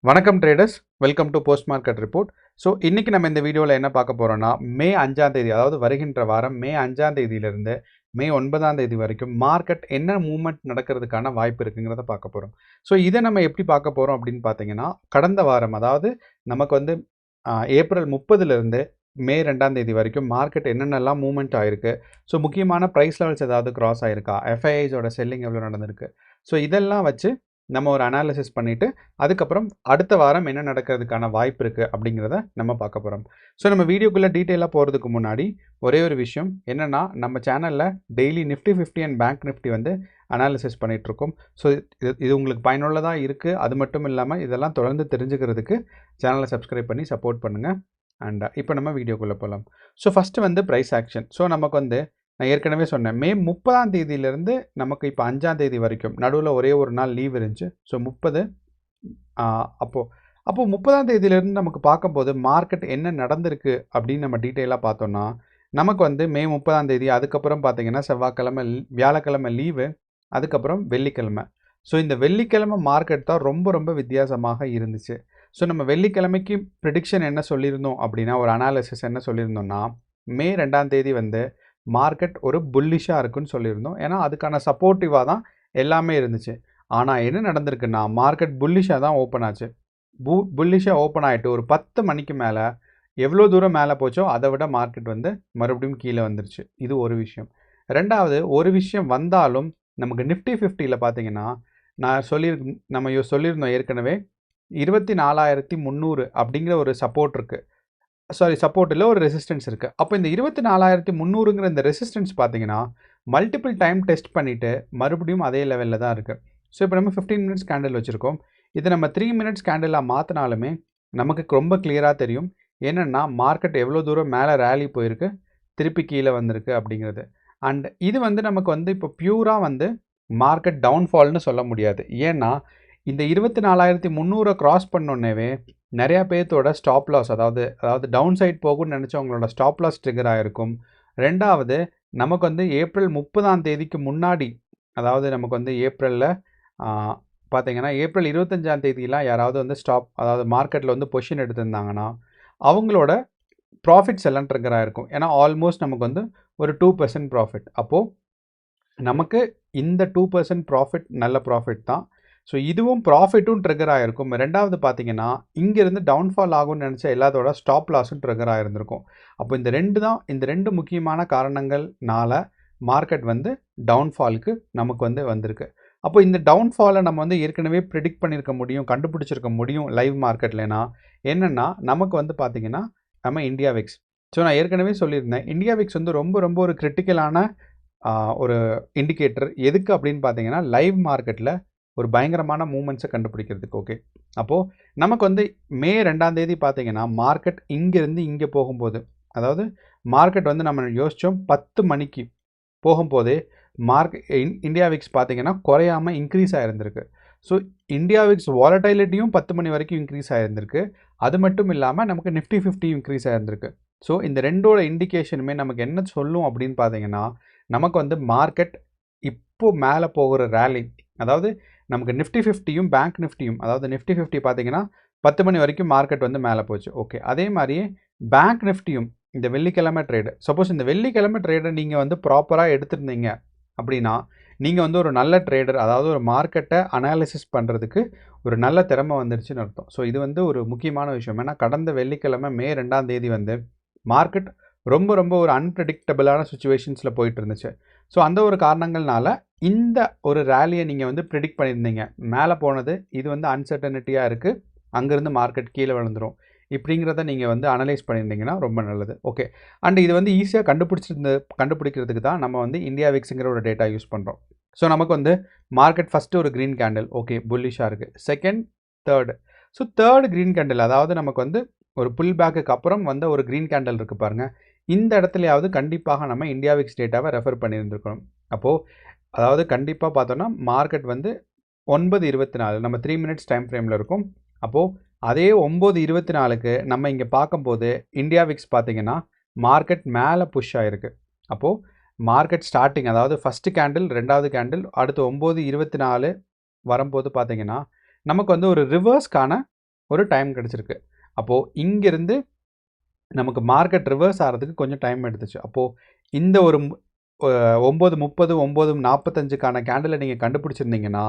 வணக்கம் traders, welcome to post market report. So இன்றைக்கி நம்ம இந்த வீடியோவில் என்ன பார்க்க போகிறோம்னா, மே 5ஆம் தேதி, அதாவது வருகின்ற வாரம் மே 5ஆம் தேதியிலிருந்து மே 9ஆம் தேதி வரைக்கும் மார்க்கெட் என்ன மூவ்மெண்ட் நடக்கிறதுக்கான வாய்ப்பு இருக்குங்கிறத பார்க்க போகிறோம். ஸோ இதை நம்ம எப்படி பார்க்க போகிறோம் அப்படின்னு பார்த்தீங்கன்னா, கடந்த வாரம், அதாவது நமக்கு வந்து ஏப்ரல் 30லேருந்து மே 2ஆம் தேதி வரைக்கும் மார்க்கெட் என்னென்னலாம் மூவ்மெண்ட் ஆகிருக்கு, ஸோ முக்கியமான ப்ரைஸ் லெவல்ஸ் ஏதாவது கிராஸ் ஆகிருக்கா, எஃப்ஐஐஸோட செல்லிங் எவ்வளோ நடந்திருக்கு, ஸோ இதெல்லாம் வச்சு நம்ம ஒரு அனாலிசிஸ் பண்ணிவிட்டு அதுக்கப்புறம் அடுத்த வாரம் என்ன நடக்கிறதுக்கான வாய்ப்பு இருக்குது அப்படிங்கிறத நம்ம பார்க்க போகிறோம். ஸோ நம்ம வீடியோக்குள்ளே டீட்டெயிலாக போகிறதுக்கு முன்னாடி ஒரே ஒரு விஷயம் என்னென்னா, நம்ம சேனலில் daily Nifty 50 and bank Nifty வந்து அனாலிசிஸ் பண்ணிகிட்ருக்கோம். ஸோ இது உங்களுக்கு பயனுள்ளதாக இருக்குது. அது மட்டும் இல்லாமல் இதெல்லாம் தொடர்ந்து தெரிஞ்சுக்கிறதுக்கு சேனலை சப்ஸ்கிரைப் பண்ணி சப்போர்ட் பண்ணுங்கள். அண்ட் இப்போ நம்ம வீடியோக்குள்ளே போகலாம். ஸோ ஃபஸ்ட்டு வந்து ப்ரைஸ் ஆக்ஷன். ஸோ நமக்கு வந்து நான் ஏற்கனவே சொன்னேன், மே 30ஆம் தேதியிலேருந்து நமக்கு இப்போ 5ஆம் தேதி வரைக்கும் நடுவில் ஒரே ஒரு நாள் லீவ் இருந்துச்சு. ஸோ 30 அப்போது 30ஆம் தேதியிலேருந்து நமக்கு பார்க்கும்போது மார்க்கெட் என்ன நடந்திருக்கு அப்படின்னு நம்ம டீட்டெயிலாக பார்த்தோன்னா, நமக்கு வந்து மே 30ஆம் தேதி, அதுக்கப்புறம் பார்த்தீங்கன்னா செவ்வாய்க்கிழமை, வியாழக்கிழமை லீவு, அதுக்கப்புறம் வெள்ளிக்கிழமை. ஸோ இந்த வெள்ளிக்கிழமை மார்க்கெட் தான் ரொம்ப ரொம்ப வித்தியாசமாக இருந்துச்சு. ஸோ நம்ம வெள்ளிக்கிழமைக்கு ப்ரிடிக்ஷன் என்ன சொல்லியிருந்தோம் அப்படின்னா, ஒரு அனாலிசிஸ் என்ன சொல்லியிருந்தோம்னா, மே 2ஆம் தேதி வந்து மார்க்கெட் ஒரு புல்லிஷாக இருக்குன்னு சொல்லியிருந்தோம். ஏன்னா அதுக்கான சப்போர்ட்டிவாக தான் எல்லாமே இருந்துச்சு. ஆனால் என்ன நடந்திருக்குன்னா, மார்க்கெட் புல்லிஷாக தான் ஓப்பன் ஆச்சு. புல்லிஷாக ஓப்பன் ஆகிட்டு ஒரு 10 மணிக்கு மேலே எவ்வளோ தூரம் மேலே போச்சோ அதை விட மார்க்கெட் வந்து மறுபடியும் கீழே வந்துருச்சு. இது ஒரு விஷயம். ரெண்டாவது ஒரு விஷயம் வந்தாலும் நமக்கு நிஃப்டி 50ல் பார்த்தீங்கன்னா, நம்ம சொல்லியிருந்தோம் ஏற்கனவே 24,300 அப்படிங்கிற ஒரு சப்போர்ட் இருக்குது. சப்போர்ட் இல்லை, ஒரு ரெசிஸ்டன்ஸ் இருக்குது. அப்போ இந்த 24,300ங்கிற இந்த ரெசிஸ்டன்ஸ் பார்த்தீங்கன்னா, மல்டிபிள் டைம் டெஸ்ட் பண்ணிவிட்டு மறுபடியும் அதே லெவலில் தான் இருக்குது. ஸோ இப்போ நம்ம 15 மினிட்ஸ் கேண்டில் வச்சுருக்கோம். இதை நம்ம 3 மினிட்ஸ் கேண்டிலாக மாற்றினாலுமே நமக்கு ரொம்ப கிளியராக தெரியும் என்னென்னா, மார்க்கெட் எவ்வளோ தூரம் மேலே ரேலி போயிருக்கு, திருப்பி கீழே வந்திருக்கு அப்படிங்கிறது. அண்ட் இது வந்து நமக்கு வந்து இப்போ பியூராக வந்து மார்க்கெட் டவுன்ஃபால்னு சொல்ல முடியாது. ஏன்னா இந்த 24,300 கிராஸ் பண்ணோன்னே நிறையா பேர்த்தோட ஸ்டாப் லாஸ், அதாவது டவுன் சைட் போகும்னு நினச்சவங்களோட ஸ்டாப் லாஸ் ட்ரிகர் ஆகிருக்கும். ரெண்டாவது, நமக்கு வந்து ஏப்ரல் 30ஆம் தேதிக்கு முன்னாடி, அதாவது நமக்கு வந்து ஏப்ரலில் பார்த்தீங்கன்னா ஏப்ரல் 25ஆம் தேதியெலாம் யாராவது வந்து அதாவது மார்க்கெட்டில் வந்து பொசிஷன் எடுத்திருந்தாங்கன்னா அவங்களோட ப்ராஃபிட்ஸ் எல்லாம் ட்ரிகர் ஆகிருக்கும். ஏன்னா ஆல்மோஸ்ட் நமக்கு வந்து ஒரு 2% ப்ராஃபிட். அப்போது நமக்கு இந்த 2% ப்ராஃபிட் நல்ல ப்ராஃபிட் தான். ஸோ இதுவும் ப்ராஃபிட்டும் ட்ரிகர் ஆகிருக்கும். ரெண்டாவது பார்த்தீங்கன்னா, இங்கேருந்து டவுன்ஃபால் ஆகும்னு நினச்ச எல்லாத்தோட ஸ்டாப் லாஸும் ட்ரிகர் ஆகிருந்திருக்கும். அப்போ இந்த ரெண்டு முக்கியமான காரணங்கள்னால மார்க்கெட் வந்து டவுன்ஃபாலுக்கு நமக்கு வந்து வந்திருக்கு. அப்போ இந்த டவுன்ஃபாலை நம்ம வந்து ஏற்கனவே ப்ரிடிக்ட் பண்ணியிருக்க முடியும், கண்டுபிடிச்சிருக்க முடியும் லைவ் மார்க்கெட்லனா. என்னென்னா நமக்கு வந்து பார்த்திங்கன்னா, நம்ம இந்தியா விக்ஸ். ஸோ நான் ஏற்கனவே சொல்லியிருந்தேன், இந்தியா விக்ஸ் வந்து ரொம்ப ரொம்ப ஒரு கிரிட்டிக்கலான ஒரு இண்டிகேட்டர். எதுக்கு அப்படின்னு பார்த்தீங்கன்னா, லைவ் மார்க்கெட்டில் ஒரு பயங்கரமான மூமெண்ட்ஸை கண்டுபிடிக்கிறதுக்கு. ஓகே, அப்போது நமக்கு வந்து மே 2ஆம் தேதி பார்த்தீங்கன்னா, மார்க்கெட் இங்கேருந்து இங்கே போகும்போது, அதாவது மார்க்கெட் வந்து நம்ம யோசித்தோம் 10 மணிக்கு போகும்போதே இந்தியா விக்ஸ் பார்த்தீங்கன்னா குறையாமல் இன்க்ரீஸ் ஆகிருந்திருக்கு. ஸோ இந்தியா விக்ஸ் வாலடைலிட்டியும் 10 மணி வரைக்கும் இன்க்ரீஸ் ஆகிருந்திருக்கு. அது மட்டும் இல்லாமல் நமக்கு நிஃப்டி 50 இன்க்ரீஸ் ஆகிருந்திருக்கு. ஸோ இந்த ரெண்டோட இண்டிகேஷனுமே நமக்கு என்ன சொல்லும் அப்படின்னு பார்த்தீங்கன்னா, நமக்கு வந்து மார்க்கெட் இப்போது மேலே போகிற ரேலி, அதாவது நமக்கு நிஃப்டி 50யும் பேங்க் நிஃப்டியும், அதாவது நிஃப்டி 50 பார்த்தீங்கன்னா 10 மணி வரைக்கும் மார்க்கெட் வந்து மேலே போச்சு. ஓகே, அதே மாதிரியே பேங்க் நிஃப்டியும் இந்த வெள்ளிக்கிழமை ட்ரேடு, சப்போஸ் இந்த வெள்ளிக்கிழமை ட்ரேடை நீங்கள் வந்து ப்ராப்பராக எடுத்துருந்தீங்க அப்படின்னா, நீங்கள் வந்து ஒரு நல்ல ட்ரேடர், அதாவது ஒரு மார்க்கெட்டை அனாலிசிஸ் பண்ணுறதுக்கு ஒரு நல்ல திறமை வந்துருச்சுன்னு அர்த்தம். ஸோ இது வந்து ஒரு முக்கியமான விஷயம். ஏன்னா கடந்த வெள்ளிக்கிழமை மே 2ஆம் தேதி வந்து மார்க்கெட் ரொம்ப ரொம்ப ஒரு அன்பிரடிக்டபிளான சுச்சுவேஷன்ஸில் போயிட்டு இருந்துச்சு. ஸோ அந்த ஒரு காரணங்கள்னால இந்த ஒரு ரேலியை நீங்கள் வந்து ப்ரிடிக்ட் பண்ணியிருந்தீங்க. மேலே போனது இது வந்து அன்சர்டனிட்டியாக இருக்குது, அங்கேருந்து மார்க்கெட் கீழே விழுந்துடும், இப்படிங்கிறத நீங்கள் வந்து அனலைஸ் பண்ணியிருந்தீங்கன்னா ரொம்ப நல்லது. ஓகே, அண்ட் இது வந்து ஈஸியாக கண்டுபிடிக்கிறதுக்கு தான் நம்ம வந்து இந்தியா விக்ஸுங்கிற ஒரு டேட்டா யூஸ் பண்ணுறோம். ஸோ நமக்கு வந்து மார்க்கெட் ஃபஸ்ட்டு ஒரு க்ரீன் கேண்டில், ஓகே, புல்லிஷாக இருக்குது. Second, third. So third green candle, அதாவது நமக்கு வந்து ஒரு புல் பேக்குக்கு அப்புறம் வந்து ஒரு க்ரீன் கேண்டில் இருக்குது பாருங்கள். இந்த இடத்துலையாவது கண்டிப்பாக நம்ம இந்தியா விக்ஸ் டேட்டாவை ரெஃபர் பண்ணியிருந்துருக்கணும். அப்போது அதாவது கண்டிப்பாக பார்த்தோன்னா மார்க்கெட் வந்து 9:24 நம்ம 3 மினிட்ஸ் டைம் ஃப்ரேமில் இருக்கும். அப்போது அதே 9:24க்கு நம்ம இங்கே பார்க்கும்போது இந்தியா விக்ஸ் பார்த்தீங்கன்னா மார்க்கெட் மேலே புஷ் ஆகிருக்கு. அப்போது மார்க்கெட் ஸ்டார்டிங், அதாவது ஃபஸ்ட்டு கேண்டில், ரெண்டாவது கேண்டில், அடுத்து 9:24 வரும்போது பார்த்தீங்கன்னா நமக்கு வந்து ஒரு ரிவர்ஸ்க்கான ஒரு டைம் கிடச்சிருக்கு. அப்போது இங்கேருந்து நமக்கு மார்க்கெட் ரிவர்ஸ் ஆகிறதுக்கு கொஞ்சம் டைம் எடுத்துச்சு. அப்போது இந்த ஒரு 9:30 9:45க்கான கேண்டிலை நீங்கள் கண்டுபிடிச்சிருந்தீங்கன்னா,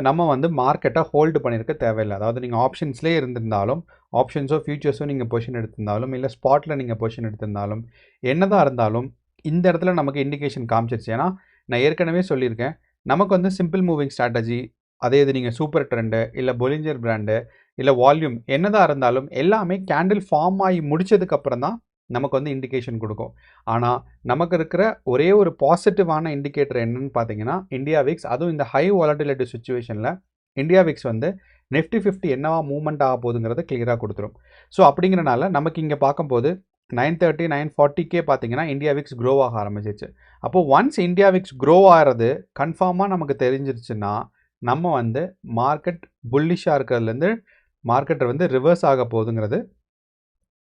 நம்ம வந்து மார்க்கெட்டை ஹோல்டு பண்ணியிருக்க தேவையில்லை. அதாவது நீங்கள் ஆப்ஷன்ஸ்லேயே இருந்திருந்தாலும், ஆப்ஷன்ஸோ ஃபியூச்சர்ஸோ நீங்கள் பொசிஷன் எடுத்திருந்தாலும், இல்லை ஸ்பாட்டில் நீங்கள் பொசிஷன் எடுத்திருந்தாலும், என்னதான் இருந்தாலும் இந்த இடத்துல நமக்கு இண்டிகேஷன் காமிச்சிருச்சு. ஏன்னா நான் ஏற்கனவே சொல்லியிருக்கேன், நமக்கு வந்து சிம்பிள் மூவிங் ஸ்ட்ராட்டஜி, அதே இது நீங்கள் சூப்பர் ட்ரெண்டு, இல்லை பொலிஞ்சர் பிராண்டு, இல்லை வால்யூம் என்னதான் இருந்தாலும் எல்லாமே கேண்டில் ஃபார்ம் ஆகி முடிச்சதுக்கப்புறம் தான் நமக்கு வந்து இண்டிகேஷன் கொடுக்கும். ஆனால் நமக்கு இருக்கிற ஒரே ஒரு பாசிட்டிவான இண்டிகேட்டர் என்னன்னு பார்த்தீங்கன்னா இந்தியா விக்ஸ். அதுவும் இந்த ஹை வாலட்டிலிட்டி சுச்சுவேஷனில் இந்தியா விக்ஸ் வந்து நிஃப்டி 50 என்னவா மூவ்மெண்ட் ஆக போகுதுங்கிறத கிளியராக கொடுத்துரும். ஸோ அப்படிங்கிறனால நமக்கு இங்கே பார்க்கும்போது 930 940K பார்த்தீங்கன்னா இந்தியா விக்ஸ் க்ரோ ஆக ஆரம்பிச்சிச்சு. அப்போது ஒன்ஸ் இந்தியா விக்ஸ் க்ரோ ஆகிறது கன்ஃபார்மாக நமக்கு தெரிஞ்சிருச்சுன்னா நம்ம வந்து மார்க்கெட் புல்லிஷாக இருக்கிறதுலேருந்து மார்க்கெட்டை வந்து ரிவர்ஸ் ஆக போகுதுங்கிறது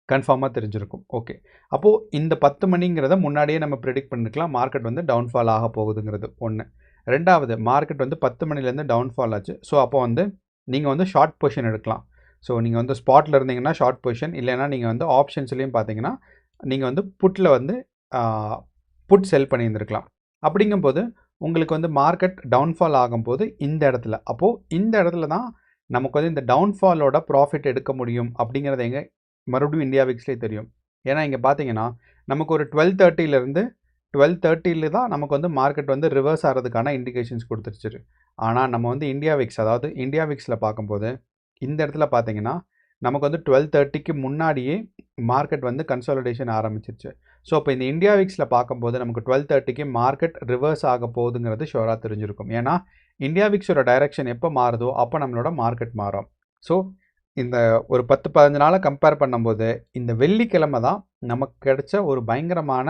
கன்ஃபார்மாக தெரிஞ்சிருக்கும். ஓகே, அப்போது இந்த 10 மணிங்கிறத முன்னாடியே நம்ம ப்ரெடிக்ட் பண்ணிருக்கலாம் மார்க்கெட் வந்து டவுன்ஃபால் ஆக போகுதுங்கிறது ஒன்று. ரெண்டாவது, மார்க்கெட் வந்து 10 மணிலேருந்து டவுன்ஃபால் ஆச்சு. ஸோ அப்போ வந்து நீங்கள் வந்து ஷார்ட் பொசிஷன் எடுக்கலாம். ஸோ நீங்கள் வந்து ஸ்பாட்டில் இருந்தீங்கன்னா ஷார்ட் பொசிஷன், இல்லைன்னா நீங்கள் வந்து ஆப்ஷன்ஸ்லேயும் பார்த்தீங்கன்னா நீங்கள் வந்து புட்டில் வந்து புட் செல் பண்ணியிருந்துருக்கலாம். அப்படிங்கும்போது உங்களுக்கு வந்து மார்க்கெட் டவுன்ஃபால் ஆகும்போது இந்த இடத்துல, அப்போது இந்த இடத்துல தான் நமக்கு வந்து இந்த டவுன்ஃபாலோட ப்ராஃபிட் எடுக்க முடியும் அப்படிங்கிறது எங்கே மறுபடியும் இந்தியா விக்ஸ்லேயே தெரியும். ஏன்னா இங்கே பார்த்தீங்கன்னா நமக்கு ஒரு 12:30 தான் நமக்கு வந்து மார்க்கெட் வந்து ரிவர்ஸ் ஆகிறதுக்கான இண்டிகேஷன்ஸ் கொடுத்துருச்சு. ஆனால் நம்ம வந்து இந்தியா விக்ஸ், அதாவது இந்தியா விக்ஸில் பார்க்கும்போது இந்த இடத்துல பார்த்தீங்கன்னா நமக்கு வந்து 12:30க்கு முன்னாடியே மார்க்கெட் வந்து கன்சாலிடேஷன் ஆரம்பிச்சிருச்சு. ஸோ இப்போ இந்த இந்தியா விக்ஸில் பார்க்கும்போது நமக்கு 12:30க்கு மார்க்கெட் ரிவர்ஸ் ஆக போகுதுங்கிறது ஷோராக தெரிஞ்சிருக்கும். ஏன்னா இந்தியா விக்ஸோட டைரக்ஷன் எப்போ மாறுதோ அப்போ நம்மளோட மார்க்கெட் மாறும். ஸோ இந்த ஒரு 10-15 நாளை கம்பேர் பண்ணும்போது இந்த வெள்ளிக்கிழமை தான் நமக்கு கிடைச்ச ஒரு பயங்கரமான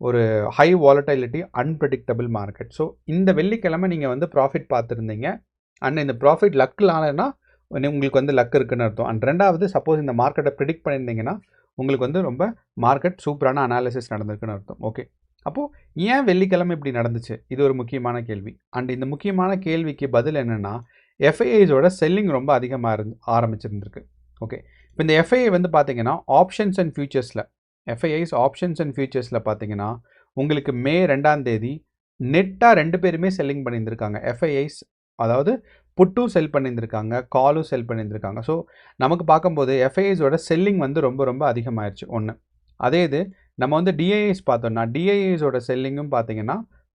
ஒரு high volatility unpredictable market. So இந்த வெள்ளிக்கிழமை நீங்கள் வந்து ப்ராஃபிட் பார்த்துருந்தீங்க. அண்ட் இந்த ப்ராஃபிட் லக்கில்னா உங்களுக்கு வந்து லக் இருக்குன்னு அர்த்தம். அண்ட் ரெண்டாவது, சப்போஸ் இந்த மார்க்கெட்டை ப்ரிடிக்ட் பண்ணியிருந்தீங்கன்னா உங்களுக்கு வந்து ரொம்ப மார்க்கெட் சூப்பரான அனாலிசிஸ் நடந்திருக்குன்னு அர்த்தம். ஓகே, அப்போது ஏன் வெள்ளிக்கிழமை இப்படி நடந்துச்சு? இது ஒரு முக்கியமான கேள்வி. அண்ட் இந்த முக்கியமான கேள்விக்கு பதில் என்னென்னா, எஃப்ஐஐஸோட செல்லிங் ரொம்ப அதிகமாக ஆரம்பிச்சிருந்துருக்கு. ஓகே, இப்போ இந்த எஃப்ஐஐ வந்து பார்த்தீங்கன்னா ஆப்ஷன்ஸ் அண்ட் ஃபியூச்சர்ஸில், எஃப்ஐஐஸ் ஆப்ஷன்ஸ் அண்ட் ஃபியூச்சர்ஸில் பார்த்தீங்கன்னா உங்களுக்கு மே 2ஆம் தேதி நெட்டாக 2 பேருமே செல்லிங் பண்ணியிருந்திருக்காங்க. எஃப்ஐஐஸ் அதாவது புட்டும் செல் பண்ணியிருந்திருக்காங்க, காலும் செல் பண்ணியிருந்திருக்காங்க. ஸோ நமக்கு பார்க்கும்போது எஃப்ஐஐஸோட செல்லிங் வந்து ரொம்ப ரொம்ப அதிகமாகிடுச்சு ஒன்று. அதே இது நம்ம வந்து டிஐஐஸ் பார்த்தோம்னா டிஐஐஸோட செல்லிங்கும் பார்த்தீங்கன்னா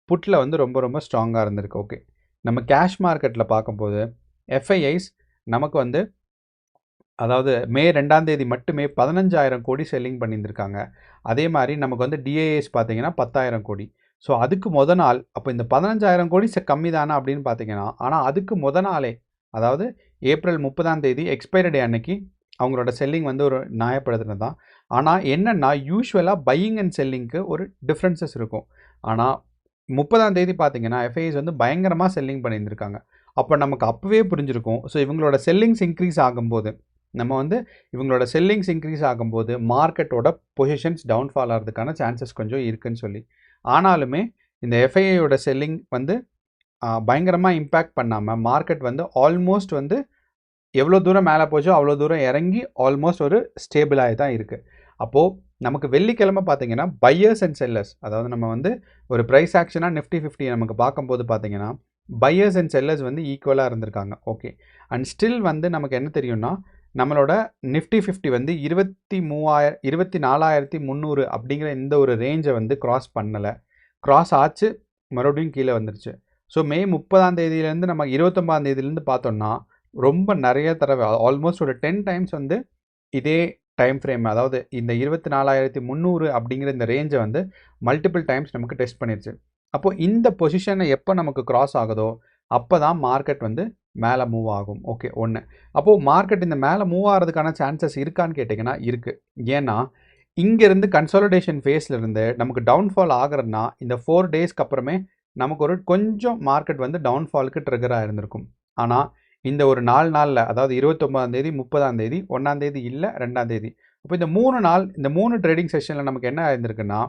புட்டில் வந்து ரொம்ப ரொம்ப ஸ்ட்ராங்காக இருந்திருக்கு. ஓகே, நம்ம கேஷ் மார்க்கெட்டில் பார்க்கும்போது எஃப்ஐஐஸ் நமக்கு வந்து அதாவது மே 2ஆம் தேதி மட்டுமே 15,000 கோடி செல்லிங் பண்ணியிருந்திருக்காங்க. அதே மாதிரி நமக்கு வந்து டிஐஎஸ் பார்த்தீங்கன்னா 10,000 கோடி. ஸோ அதுக்கு நாள் அப்போ இந்த 15,000 கோடி கம்மி தானே அப்படின்னு பார்த்தீங்கன்னா, ஆனால் அதுக்கு நாளே, அதாவது ஏப்ரல் 30ஆம் தேதி எக்ஸ்பைரி டே அன்னைக்கு அவங்களோட செல்லிங் வந்து ஒரு நியாயப்படுத்துனது தான். ஆனால் என்னென்னா யூஸ்வலாக பையிங் அண்ட் செல்லிங்க்கு ஒரு டிஃப்ரென்சஸ் இருக்கும். ஆனால் 30ஆம் தேதி பார்த்தீங்கன்னா எஃப்ஐஎஸ் வந்து பயங்கரமாக செல்லிங் பண்ணியிருந்திருக்காங்க. அப்போ நமக்கு அப்போவே புரிஞ்சிருக்கும். ஸோ இவங்களோட செல்லிங்ஸ் இன்க்ரீஸ் ஆகும்போது நம்ம வந்து இவங்களோட செல்லிங்ஸ் இன்க்ரீஸ் ஆகும்போது மார்க்கெட்டோட பொசிஷன்ஸ் டவுன்ஃபால் ஆகிறதுக்கான சான்சஸ் கொஞ்சம் இருக்குன்னு சொல்லி. ஆனாலுமே இந்த எஃப்ஐஐயோட செல்லிங் வந்து பயங்கரமாக இம்பேக்ட் பண்ணாமல் மார்க்கெட் வந்து ஆல்மோஸ்ட் வந்து எவ்வளோ தூரம் மேலே போச்சோ அவ்வளோ தூரம் இறங்கி ஆல்மோஸ்ட் ஒரு ஸ்டேபிளாகி தான் இருக்குது. அப்போது நமக்கு வெள்ளிக்கிழமை பார்த்தீங்கன்னா பையர்ஸ் அண்ட் செல்லர்ஸ், அதாவது நம்ம வந்து ஒரு ப்ரைஸ் ஆக்ஷனாக நிஃப்டி 50 நமக்கு பார்க்கும்போது பார்த்தீங்கன்னா பையர்ஸ் அண்ட் செல்லர்ஸ் வந்து ஈக்குவலாக இருந்திருக்காங்க. ஓகே, அண்ட் ஸ்டில் வந்து நமக்கு என்ன தெரியும்னா நம்மளோட நிஃப்டி 50 வந்து 24,300 அப்படிங்கிற இந்த ஒரு ரேஞ்சை வந்து கிராஸ் பண்ணலை. கிராஸ் ஆச்சு, மறுபடியும் கீழே வந்துருச்சு. ஸோ மே 30ஆம் தேதியிலேருந்து நம்ம 29ஆம் தேதியிலேருந்து பார்த்தோம்னா ரொம்ப நிறைய தடவை ஆல்மோஸ்ட் ஒரு 10 டைம்ஸ் வந்து இதே டைம் ஃப்ரேம், அதாவது இந்த 24,300 அப்படிங்கிற இந்த ரேஞ்சை வந்து மல்டிபிள் டைம்ஸ் நமக்கு டெஸ்ட் பண்ணிடுச்சு. அப்போது இந்த பொசிஷனை எப்போ நமக்கு கிராஸ் ஆகுதோ அப்போ தான் மார்க்கெட் வந்து மேலே மூவ் ஆகும். ஓகே, ஒன்று. அப்போது மார்க்கெட் இந்த மேலே மூவ் ஆகிறதுக்கான சான்சஸ் இருக்கான்னு கேட்டிங்கன்னா இருக்குது. ஏன்னா இங்கேருந்து கன்சாலிடேஷன் ஃபேஸ்லேருந்து நமக்கு டவுன்ஃபால் ஆகிறதுனா இந்த 4 டேஸ்க்கு அப்புறமே நமக்கு ஒரு கொஞ்சம் மார்க்கெட் வந்து டவுன்ஃபாலுக்கு ட்ரிகராக இருந்திருக்கும். ஆனால் இந்த ஒரு 4 நாளில், அதாவது 29ஆம் தேதி 30ஆம் தேதி 1ஆம் தேதி இல்லை 2ஆம் தேதி, அப்போ இந்த 3 நாள், இந்த 3 ட்ரேடிங் செஷனில் நமக்கு என்ன இருந்திருக்குன்னா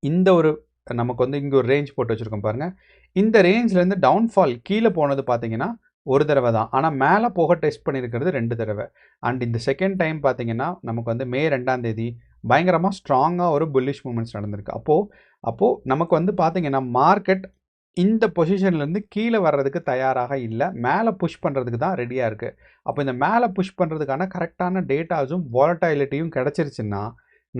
இந்த ஒரு நமக்கு வந்து இங்கே ஒரு ரேஞ்ச் போட்டு வச்சுருக்கோம் பாருங்கள். இந்த ரேஞ்சிலேருந்து டவுன்ஃபால் கீழே போனது பார்த்தீங்கன்னா ஒரு தடவை தான். ஆனால் மேலே போக டெஸ்ட் பண்ணியிருக்கிறது 2 தடவை. அண்ட் இந்த செகண்ட் டைம் பார்த்தீங்கன்னா நமக்கு வந்து மே 2ஆம் தேதி பயங்கரமாக ஸ்ட்ராங்காக ஒரு புல்லிஷ் மூமெண்ட்ஸ் நடந்திருக்கு. அப்போது நமக்கு வந்து பார்த்தீங்கன்னா மார்க்கெட் இந்த பொசிஷன்லேருந்து கீழே வர்றதுக்கு தயாராக இல்லை, மேலே புஷ் பண்ணுறதுக்கு தான் ரெடியாக இருக்குது. அப்போ இந்த மேலே புஷ் பண்ணுறதுக்கான கரெக்டான டேட்டாஸும் வாலட்டாலிட்டியும் கிடச்சிருச்சுன்னா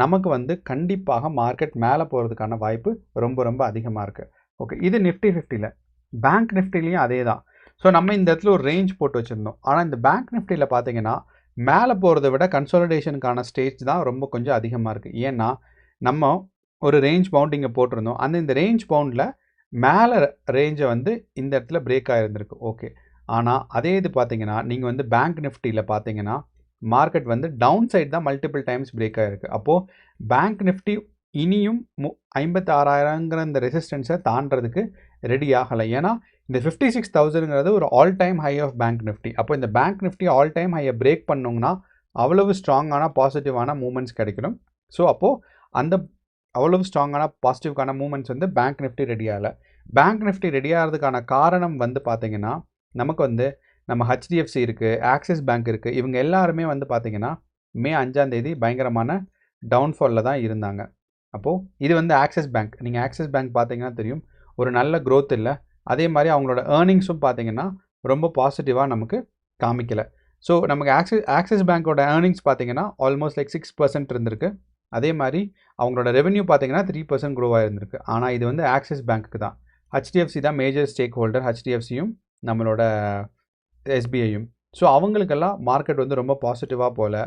நமக்கு வந்து கண்டிப்பாக மார்க்கெட் மேலே போகிறதுக்கான வாய்ப்பு ரொம்ப ரொம்ப அதிகமாக இருக்குது. ஓகே, இது நிஃப்டி 50ல். பேங்க் நிஃப்டிலையும் அதே தான். ஸோ நம்ம இந்த இடத்துல ஒரு ரேஞ்ச் போட்டு வச்சுருந்தோம். ஆனால் இந்த பேங்க் நிஃப்டியில் பார்த்தீங்கன்னா மேலே போகிறத விட கன்சாலிடேஷனுக்கான ஸ்டேஜ் தான் ரொம்ப கொஞ்சம் அதிகமாக இருக்குது. ஏன்னா நம்ம ஒரு ரேஞ்ச் பவுண்ட் இங்கே போட்டிருந்தோம். இந்த ரேஞ்ச் பவுண்டில் மேலே ரேஞ்சை வந்து இந்த இடத்துல பிரேக் ஆகிருந்திருக்கு. ஓகே, ஆனால் அதே இது பார்த்தீங்கன்னா நீங்கள் வந்து பேங்க் நிஃப்டியில் பார்த்தீங்கன்னா மார்க்கெட் வந்து டவுன் சைட் தான் மல்டிபிள் டைம்ஸ் பிரேக் ஆகிருக்கு. அப்போது பேங்க் நிஃப்டி இனியும் 56,000ங்கிற இந்த ரெசிஸ்டன்ஸை தாண்டறதுக்கு ரெடி ஆகலை. ஏன்னா இந்த 56,000ங்கிறது ஒரு all time high of bank Nifty. அப்போ இந்த பேங்க் நிஃப்டி ஆல் டைம் ஹையை பிரேக் பண்ணோங்கன்னா அவ்வளவு ஸ்ட்ராங்கான பாசிட்டிவான மூமெண்ட்ஸ் கிடைக்கணும். ஸோ அப்போது அந்த அவ்வளவு ஸ்ட்ராங்கான பாசிட்டிவ்கான மூமெண்ட்ஸ் வந்து பேங்க் நிஃப்டி ரெடி ஆகலை. பேங்க் நிஃப்டி ரெடி ஆகிறதுக்கான காரணம் வந்து பார்த்திங்கன்னா நமக்கு வந்து நம்ம HDFC இருக்குது, ஆக்சிஸ் பேங்க் இருக்குது. இவங்க எல்லாருமே வந்து பார்த்திங்கன்னா மே 5ஆம் தேதி பயங்கரமான டவுன்ஃபாலில் தான் இருந்தாங்க. அப்போது இது வந்து ஆக்சிஸ் பேங்க். நீங்கள் ஆக்சிஸ் பேங்க் பார்த்தீங்கன்னா தெரியும், ஒரு நல்ல க்ரோத் இல்லை. அதே மாதிரி அவங்களோட ஏர்னிங்ஸும் பார்த்தீங்கன்னா ரொம்ப பாசிட்டிவாக நமக்கு காமிக்கலை. ஸோ நமக்கு ஆக்சிஸ் பேங்க்கோட ஏர்னிங்ஸ் பார்த்தீங்கன்னா ஆல்மோஸ்ட் லைக் 6% இருந்திருக்கு. அதே மாதிரி அவங்களோட ரெவென்யூ பார்த்தீங்கன்னா 3% க்ரோ ஆகிருந்திருக்கு. ஆனால் இது வந்து ஆக்சிஸ் பேங்க்குக்கு தான். HDFC தான் மேஜர் ஸ்டேக் ஹோல்டர், HDFCயும் நம்மளோட SBIயும். ஸோ அவங்களுக்கெல்லாம் மார்க்கெட் வந்து ரொம்ப பாசிட்டிவாக போகல.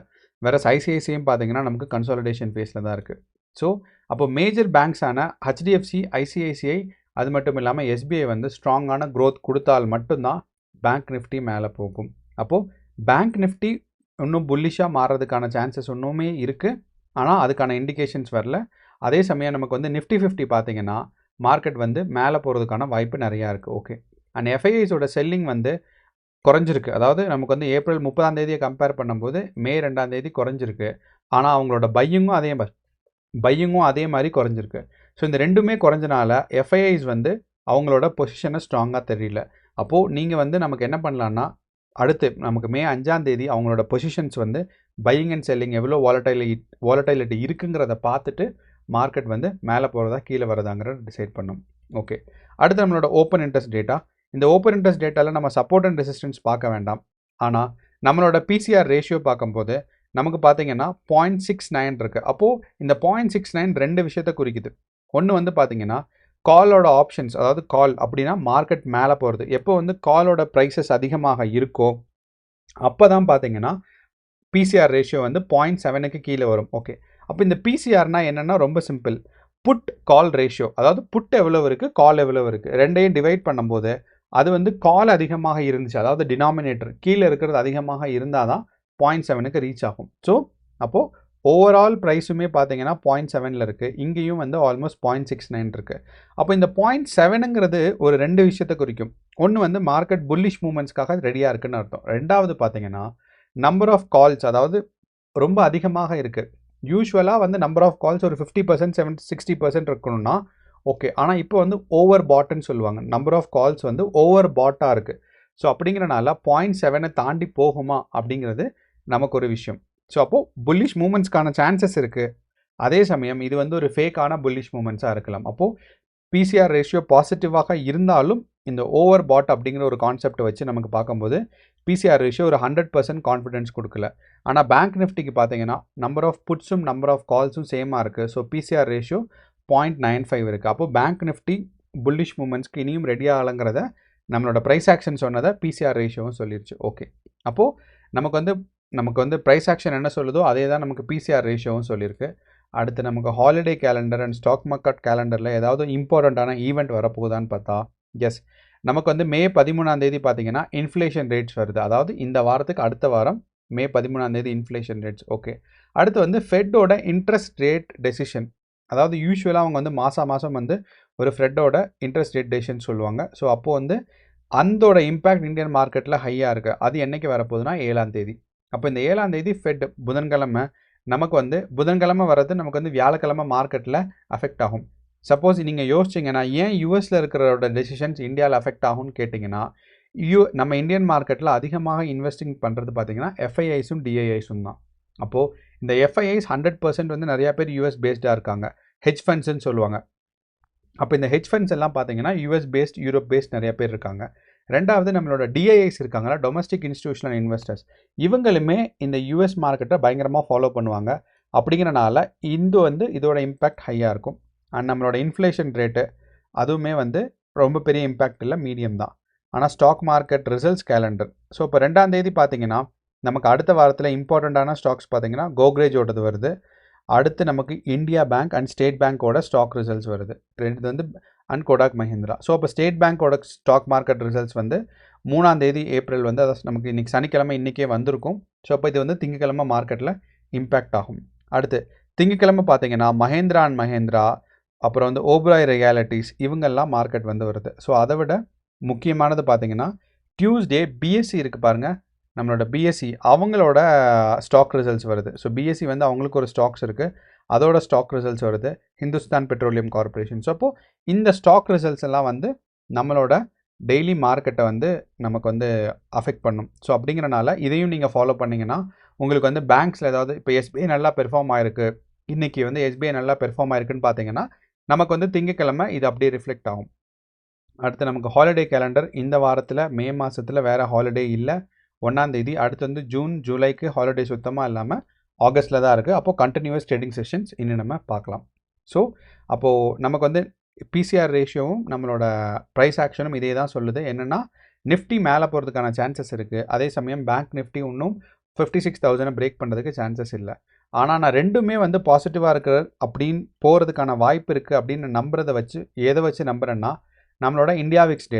வேறு ICICIயும் பார்த்தீங்கன்னா நமக்கு கன்சாலிடேஷன் ஃபேஸில் தான் இருக்குது. ஸோ அப்போ மேஜர் பேங்க்ஸான HDFC, ICICI அது மட்டும் இல்லாமல் SBI வந்து ஸ்ட்ராங்கான க்ரோத் கொடுத்தால் மட்டும்தான் பேங்க் நிஃப்டி மேலே போகும். அப்போது பேங்க் நிஃப்டி இன்னும் புல்லிஷாக மாறுறதுக்கான சான்சஸ் இன்னுமே இருக்குது. ஆனால் அதுக்கான இண்டிகேஷன்ஸ் வரல. அதே சமயம் நமக்கு வந்து நிஃப்டி 50 பார்த்தீங்கன்னா மார்க்கெட் வந்து மேலே போகிறதுக்கான வாய்ப்பு நிறையா இருக்குது. ஓகே, அண்ட் FIIஸோட செல்லிங் வந்து குறைஞ்சிருக்கு. அதாவது நமக்கு வந்து ஏப்ரல் 30ஆம் தேதியை கம்பேர் பண்ணும்போது மே 2ஆம் தேதி குறைஞ்சிருக்கு. ஆனால் அவங்களோட பையிங்கும் அதே மாதிரி குறைஞ்சிருக்கு. ஸோ இந்த ரெண்டுமே குறைஞ்சனால FIIஸ் வந்து அவங்களோட பொசிஷனை ஸ்ட்ராங்காக தெரியல. அப்போது நீங்கள் வந்து நமக்கு என்ன பண்ணலான்னா அடுத்து நமக்கு மே 5ஆம் தேதி அவங்களோட பொசிஷன்ஸ் வந்து பையிங் அண்ட் செல்லிங் எவ்வளோ வாலட்டிலிட்டி இருக்குங்கிறத பார்த்துட்டு மார்க்கெட் வந்து மேலே போகிறதா கீழே வரதாங்கிறத டிசைட் பண்ணும். ஓகே, அடுத்து நம்மளோட ஓப்பன் இன்ட்ரெஸ்ட் டேட்டா. இந்த ஓப்பன் இன்ட்ரெஸ்ட் டேட்டாவில் நம்ம சப்போர்ட் அண்ட் ரெசிஸ்டன்ஸ் பார்க்க வேண்டாம். ஆனால் நம்மளோட PCR ரேஷியோ பார்க்கும்போது நமக்கு பார்த்தீங்கன்னா 0.69 இருக்குது. அப்போது இந்த 0.69 ரெண்டு விஷயத்தை குறிக்குது. ஒன்று வந்து பார்த்தீங்கன்னா காலோட ஆப்ஷன்ஸ், அதாவது கால் அப்படின்னா மார்க்கெட் மேலே போகிறது. எப்போ வந்து காலோட ப்ரைஸஸ் அதிகமாக இருக்கோ அப்போ தான் பார்த்தீங்கன்னா PCR ரேஷியோ வந்து 0.7க்கு கீழே வரும். ஓகே, அப்போ இந்த PCRனால் என்னென்னா ரொம்ப சிம்பிள். புட் கால் ரேஷியோ, அதாவது புட் எவ்வளோ இருக்குது, கால் எவ்வளோ இருக்குது, ரெண்டையும் டிவைட் பண்ணும்போது அது வந்து கால் அதிகமாக இருந்துச்சு, அதாவது டினாமினேட்டர் கீழே இருக்கிறது அதிகமாக இருந்தால் தான் 0.7க்கு ரீச் ஆகும். ஸோ அப்போது ஓவரால் ப்ரைஸுமே பார்த்தீங்கன்னா 0.7ல் இருக்குது. இங்கேயும் வந்து ஆல்மோஸ்ட் 0.69 இருக்குது. அப்போ இந்த 0.7ங்கிறது ஒரு ரெண்டு விஷயத்தை குறிக்கும். ஒன்று வந்து மார்க்கெட் புல்லிஷ் மூமெண்ட்ஸ்க்காக ரெடியாக இருக்குன்னு அர்த்தம். ரெண்டாவது பார்த்தீங்கன்னா நம்பர் ஆஃப் கால்ஸ், அதாவது ரொம்ப அதிகமாக இருக்குது. யூஸ்வலாக வந்து நம்பர் ஆஃப் கால்ஸ் ஒரு 50%, 60% இருக்கணும்னா ஓகே, ஆனால் இப்போ வந்து ஓவர் பாட்டுன்னு சொல்லுவாங்க. நம்பர் ஆஃப் கால்ஸ் வந்து ஓவர் பாட்டாக இருக்குது. ஸோ அப்படிங்கிறனால 0.7 தாண்டி போகுமா அப்படிங்கிறது நமக்கு ஒரு விஷயம். ஸோ அப்போது புல்லிஷ் மூமெண்ட்ஸ்க்கான சான்சஸ் இருக்குது. அதே சமயம் இது வந்து ஒரு ஃபேக்கான புல்லிஷ் மூமெண்ட்ஸாக இருக்கலாம். அப்போது PCR ரேஷியோ பாசிட்டிவாக இருந்தாலும் இந்த ஓவர் பாட் அப்படிங்கிற ஒரு கான்செப்டை வச்சு நமக்கு பார்க்கும்போது PCR ரேஷியோ ஒரு 100% கான்ஃபிடன்ஸ் கொடுக்கல. ஆனால் பேங்க் நிஃப்டிக்கு பார்த்தீங்கன்னா நம்பர் ஆஃப் புட்ஸும் நம்பர் ஆஃப் கால்ஸும் சேமாக இருக்குது. ஸோ PCR ரேஷியோ 0.95 இருக்குது. அப்போது பேங்க் நிஃப்டி புல்லிஷ் மூமெண்ட்ஸ்க்கு இனியும் ரெடி ஆகலைங்கிறத நம்மளோட ப்ரைஸ் ஆக்ஷன் சொன்னதை PCR ரேஷியோவும் சொல்லிடுச்சு. ஓகே, அப்போது நமக்கு வந்து ப்ரைஸ் ஆக்ஷன் என்ன சொல்லுதோ அதே தான் நமக்கு PCR ரேஷியோவும் சொல்லியிருக்கு. அடுத்து நமக்கு holiday calendar and stock market கேலண்டரில் ஏதாவது இம்பார்ட்டண்ட்டான ஈவெண்ட் வரப்போகுதான்னு பார்த்தா எஸ், நமக்கு வந்து மே 13ஆம் தேதி பார்த்தீங்கன்னா இன்ஃப்ளேஷன் ரேட்ஸ் வருது. அதாவது இந்த வாரத்துக்கு அடுத்த வாரம் மே 13ஆம் தேதி இன்ஃப்ளேஷன் ரேட்ஸ். ஓகே, அடுத்து வந்து ஃபெட்டோட இன்ட்ரெஸ்ட் ரேட் டெசிஷன். அதாவது யூஸ்வலாக அவங்க வந்து மாதம் வந்து ஒரு ஃபெட்டோட இன்ட்ரெஸ்ட் ரேட் டெசிஷன் சொல்லுவாங்க. ஸோ அப்போது வந்து அதோட இம்பேக்ட் இந்தியன் மார்க்கெட்டில் ஹையாக இருக்குது. அது என்றைக்கு வரப்போகுதுன்னா 7ஆம் தேதி. அப்போ இந்த 7ஆம் தேதி ஃபெட் புதன்கிழமை நமக்கு வந்து புதன்கிழமை வர்றது நமக்கு வந்து வியாழக்கிழமை மார்க்கெட்டில் அஃபெக்ட் ஆகும். சப்போஸ் நீங்கள் யோசிச்சிங்கன்னா ஏன் யூஎஸில் இருக்கிறோட டெசிஷன்ஸ் இந்தியாவில் அஃபெக்ட் ஆகும்னு கேட்டிங்கன்னா நம்ம இந்தியன் மார்க்கெட்டில் அதிகமாக இன்வெஸ்டிங் பண்ணுறது பார்த்தீங்கன்னா எஃப்ஐஐஸும் டிஐஐஸும் தான். அப்போது இந்த எஃப்ஐஐஸ் 100% வந்து நிறையா பேர் யூஎஸ் பேஸ்டாக இருக்காங்க, ஹெட்ஜ் ஃபண்ட்ஸ்ன்னு சொல்லுவாங்க. அப்போ இந்த ஹெட்ஜ் ஃபண்ட்ஸ் எல்லாம் பார்த்தீங்கன்னா யூஎஸ் பேஸ்ட், யூரோப் பேஸ்ட் நிறைய பேர் இருக்காங்க. ரெண்டாவது நம்மளோட டிஐஐஸ் இருக்காங்களா, டொமஸ்டிக் இன்ஸ்டிடியூஷனல் இன்வெஸ்டர்ஸ், இவங்களுமே இந்த யூஎஸ் மார்க்கெட்டை பயங்கரமாக ஃபாலோ பண்ணுவாங்க. அப்படிங்கிறனால இதோட இம்பேக்ட் ஹையாக இருக்கும். அண்ட் நம்மளோட இன்ஃப்ளேஷன் ரேட்டு அதுவுமே வந்து ரொம்ப பெரிய இம்பேக்ட் இல்லை, மீடியம் தான். ஆனால் stock market results calendar. So இப்போ 2ஆம் தேதி பார்த்தீங்கன்னா நமக்கு அடுத்த வாரத்தில் இம்பார்ட்டண்ட்டான ஸ்டாக்ஸ் பார்த்தீங்கன்னா கோக்ரேஜோடது வருது. அடுத்து நமக்கு இந்தியா பேங்க் அண்ட் ஸ்டேட் பேங்க்கோட ஸ்டாக் ரிசல்ட்ஸ் வருது. ரெண்டு வந்து அண்ட் கோடாக் மஹிந்திரா. ஸோ இப்போ ஸ்டேட் பேங்க்கோட ஸ்டாக் மார்க்கெட் ரிசல்ட்ஸ் வந்து 3ஆம் தேதி ஏப்ரல் வந்து அதாவது நமக்கு இன்றைக்கி சனிக்கிழமை இன்றைக்கே வந்திருக்கும். ஸோ அப்போ இது வந்து திங்கக்கிழமை மார்க்கெட்டில் இம்பேக்ட் ஆகும். அடுத்து திங்கக்கிழமை பார்த்தீங்கன்னா மஹேந்திரா அண்ட் மஹேந்திரா, அப்புறம் வந்து ஓப்ராய் ரியாலிட்டிஸ், இவங்கெல்லாம் மார்க்கெட் வந்து வருது. ஸோ அதை விட முக்கியமானது பார்த்தீங்கன்னா டியூஸ்டே பிஎஸ்சி இருக்குது பாருங்கள், நம்மளோட பிஎஸ்சி அவங்களோட ஸ்டாக் ரிசல்ட்ஸ் வருது. ஸோ பிஎஸ்சி வந்து அவங்களுக்கு ஒரு ஸ்டாக்ஸ் இருக்குது, அதோட ஸ்டாக் ரிசல்ட்ஸ் வருது, ஹிந்துஸ்தான் பெட்ரோலியம் கார்பரேஷன். ஸோ அப்போது இந்த ஸ்டாக் ரிசல்ட்ஸ் எல்லாம் வந்து நம்மளோட டெய்லி மார்க்கெட்டை வந்து நமக்கு வந்து அஃபெக்ட் பண்ணும். ஸோ அப்படிங்கிறனால இதையும் நீங்கள் ஃபாலோ பண்ணிங்கன்னா உங்களுக்கு வந்து பேங்க்ஸில் ஏதாவது இப்போ எஸ்பிஐ நல்லா பெர்ஃபார்ம் ஆயிருக்கு, இன்றைக்கி வந்து எஸ்பிஐ நல்லா பெர்ஃபார்ம் ஆயிருக்குன்னு பார்த்தீங்கன்னா நமக்கு வந்து திங்கக்கிழமை இது அப்படியே ரிஃப்ளெக்ட் ஆகும். அடுத்து நமக்கு ஹாலிடே கேலண்டர் இந்த வாரத்தில் மே மாதத்தில் வேறு ஹாலிடே இல்லை, 1ஆம் தேதி. அடுத்து வந்து ஜூன் ஜூலைக்கு ஹாலிடே சுத்தமாக இல்லாமல் ஆகஸ்ட்டில் தான் இருக்குது. அப்போது கண்டினியூஸ் ட்ரேடிங் செஷன்ஸ் இன்னும் நம்ம பார்க்கலாம். ஸோ அப்போது நமக்கு வந்து பிசிஆர் ரேஷியோவும் நம்மளோட ப்ரைஸ் ஆக்ஷனும் இதே தான் சொல்லுது. என்னென்னா நிஃப்டி மேலே போகிறதுக்கான சான்சஸ் இருக்குது, அதே சமயம் பேங்க் நிஃப்டி இன்னும் 56,000 பிரேக் பண்ணுறதுக்கு சான்சஸ் இல்லை. ஆனால் நான் ரெண்டுமே வந்து பாசிட்டிவாக இருக்கிற அப்படின்னு போகிறதுக்கான வாய்ப்பு இருக்குது அப்படின்னு நம்புறதை வச்சு எதை வச்சு நம்புகிறேன்னா நம்மளோட இந்தியா விக்ஸ்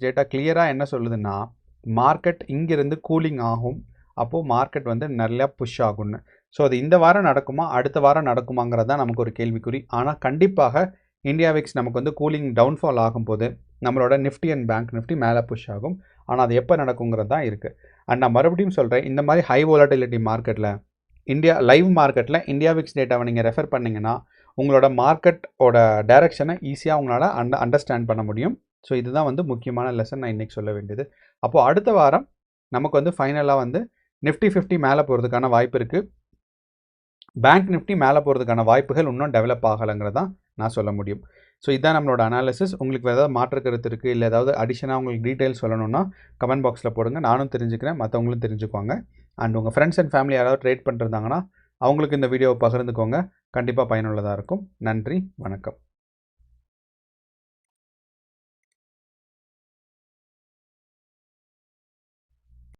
டேட்டா கிளியராக என்ன சொல்லுதுன்னா மார்க்கெட் இங்கிருந்து கூலிங் ஆகும், அப்போது மார்க்கெட் வந்து நல்லா புஷ் ஆகும்னு. ஸோ அது இந்த வாரம் நடக்குமா அடுத்த வாரம் நடக்குமாங்கிறது தான் நமக்கு ஒரு கேள்விக்குறி. ஆனால் கண்டிப்பாக இந்தியா விக்ஸ் நமக்கு வந்து கூலிங் டவுன்ஃபால் ஆகும்போது நம்மளோட நிஃப்டி அண்ட் பேங்க் நிஃப்டி மேலே புஷ் ஆகும். ஆனால் அது எப்போ நடக்குங்கிறது தான் இருக்குது. அண்ட் நான் மறுபடியும் சொல்கிறேன், இந்த மாதிரி ஹை வோலட்டிலிட்டி மார்க்கெட்டில் லைவ் மார்க்கெட்டில் இந்தியா விக்ஸ் டேட்டாவை நீங்கள் ரெஃபர் பண்ணிங்கன்னா உங்களோட மார்க்கெட்டோட டைரக்ஷனை ஈஸியாக உங்களால் அண்டர்ஸ்டாண்ட் பண்ண முடியும். ஸோ இதுதான் வந்து முக்கியமான லெசன் நான் இன்றைக்கி சொல்ல வேண்டியது. அப்போது அடுத்த வாரம் நமக்கு வந்து ஃபைனலாக வந்து நிஃப்டி 50 மேலே போகிறதுக்கான வாய்ப்பு இருக்குது, பேங்க் நிஃப்டி மேலே போகிறதுக்கான வாய்ப்புகள் இன்னும் டெவலப் ஆகலைங்கிறதான் நான் சொல்ல முடியும். ஸோ இதுதான் நம்மளோட அனாலிசிஸ். உங்களுக்கு ஏதாவது மாற்று கருத்து இருக்குது, இல்லை ஏதாவது அடிஷனாக உங்களுக்கு டீட்டெயில்ஸ் சொல்லணும்னா கமெண்ட் பாக்ஸில் போடுங்க, நானும் தெரிஞ்சுக்கிறேன், மற்றவங்களும் தெரிஞ்சுக்குவாங்க. அண்ட் உங்கள் ஃப்ரெண்ட்ஸ் அண்ட் ஃபேமிலி யாராவது ட்ரேட் பண்ணிருந்தாங்கன்னா அவங்களுக்கு இந்த வீடியோவை பகிர்ந்துக்கோங்க, கண்டிப்பாக பயனுள்ளதாக இருக்கும். நன்றி, வணக்கம்.